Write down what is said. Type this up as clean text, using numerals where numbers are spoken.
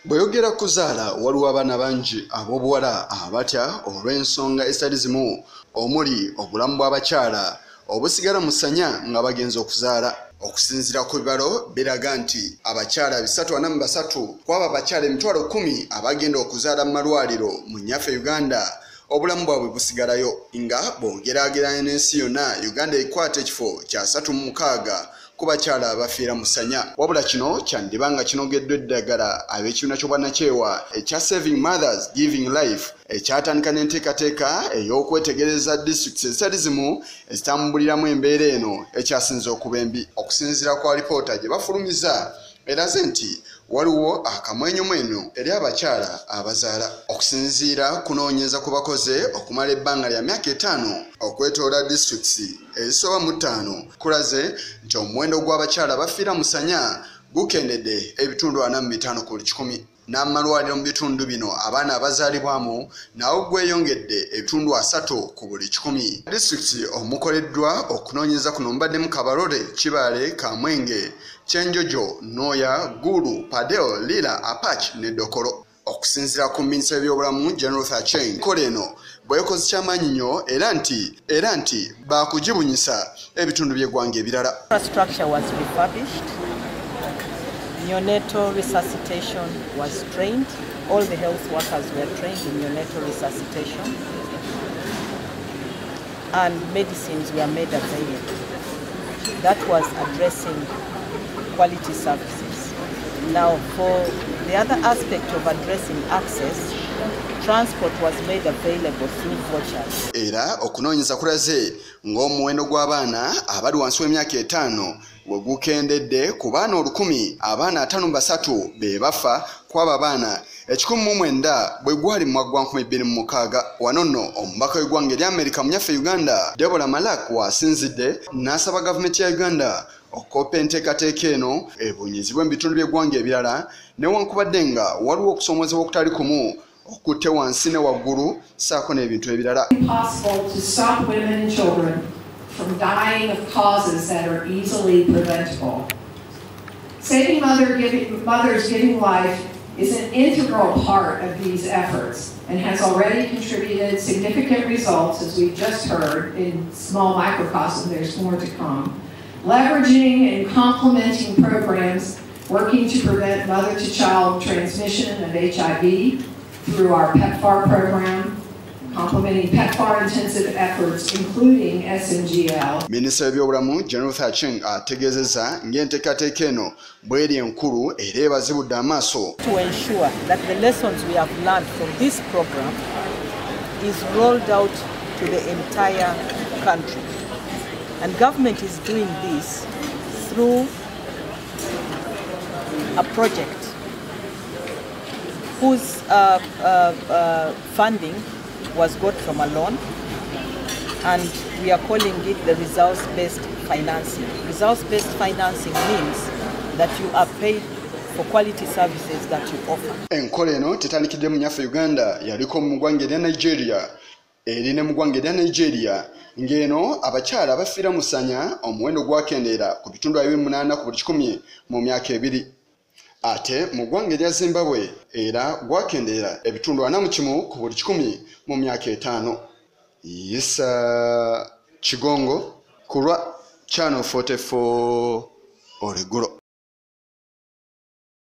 Bweyogera kuzaala waliwo abaana bangi ab'obuwala abatya olw'ensonga ezitali zimu omuli obulamu bw'abakyala obusigala musanya nga bagenza okuzaala. Okusinziira ku bibalo biraga nti abakyala 343 kwaba abakyala 10,000 abagenda okuzaala mu malwaliro mu nnyaffe Uganda obulamu bwabwe busigalayo nga bw'ogeraageranya n'ensi yonna Uganda ekwata ekifo kya 36 ku bakyala abafiira musanya. Wabula kino kyandibanga kinogeddwa eddagala ab'ekibiina ky'obwannakyewa ekya Saving Mothers Giving Life ekyatandika n'enteekateeka ey'okwetegereza disitulikiti ezitali zimu ezitambuliramu embeera eno ekyasinze okuba embi. Okusinziira kwa alipoota gye bafulumiza eraze nti waliwo akamwenyumwenyu eri abakyala abazaala. Okusinziira kunoonyeza ku bakoze okumala ebbanga lya myaka 5 okwetoola disitulikiti ezisoba mu 5 kulaze nti omuwendo gw'abakyala abafiira musanya gukendedde ebitundu 45 ku buli 100 n'amalwaliro mu bitundu bino abaana abazaalibwamu nawo gweyongedde ebitundu 3 ku buli 100. Disitulikiti omukoleddwa okunoonyeza kuno mubaddemu Kabarole, Kibale, Kamwenge, Kyenjojo, Noya, Gulu, Padeo, Lila, Apach ne Dokolo. Okusinziira ku minisita w'ebyobulamu General Thacheng, enkola eno bwekoze kyamaanyi nnyo era nti baakugibunyisa ebitundu by'eggwanga ebirala. Infrastructure was refurbished. Neonatal resuscitation was trained. All the health workers were trained in neonatal resuscitation. And medicines were made available. That was addressing quality services. Now, for the other aspect of addressing access, transport was made available through vouchers. Era okunoonyeza kulaze ng'omuwendo gw'abaana abali wansi w'emyaka 5 bwe gukendedde ku baana 1,000 abaana 53 be bafa kw'abo abaana 1,900 bwe gwali mu mwaka gwa 2026. Wano nno omubaka w'eggwanga eri Amerika mu nnyaffe Uganda Deborah Malak wasinzidde n'asaba gavumenti ya Uganda okkopa enteekateeka eno ebunyiizibwe mu bitundu by'eggwanga ebirala newankubadde nga waliwo okusoomozebwa okutali kumu okutte wansi ne waggulu saako n'ebintu ebirala. From dying of causes that are easily preventable. Saving mothers giving life is an integral part of these efforts and has already contributed significant results, as we've just heard, in small microcosm. There's more to come. Leveraging and complementing programs working to prevent mother-to-child transmission of HIV through our PEPFAR program, complementing PEPFAR intensive efforts, including SMGL. Minisita w'ebyobulamu General Thacheng ategeezezza ng'enteekateeka eno bw'eri enkulu era ebazibudde amaaso. To ensure that the lessons we have learned from this program is rolled out to the entire country. And government is doing this through a project whose funding was got from a loan, and we are calling it the results-based financing. Results-based financing means that you are paid for quality services that you offer. Enkola eno tetandikidde mu nnyaffe Uganda, yaliko mu ggwanga erya Nigeria, eri ne mu ggwanga erya Nigeria, ng'eno abakyala abafiira musanya omuwendo gwakendeera ku bitundu 28 ku buli 100 mu myaka 2. Ate mu ggwanga erya Zimbabwe era gwakendeera ebitundu 41 ku buli 100 mu myaka 5. Isa Kigongo ku lwa Channel 44 Oleguro.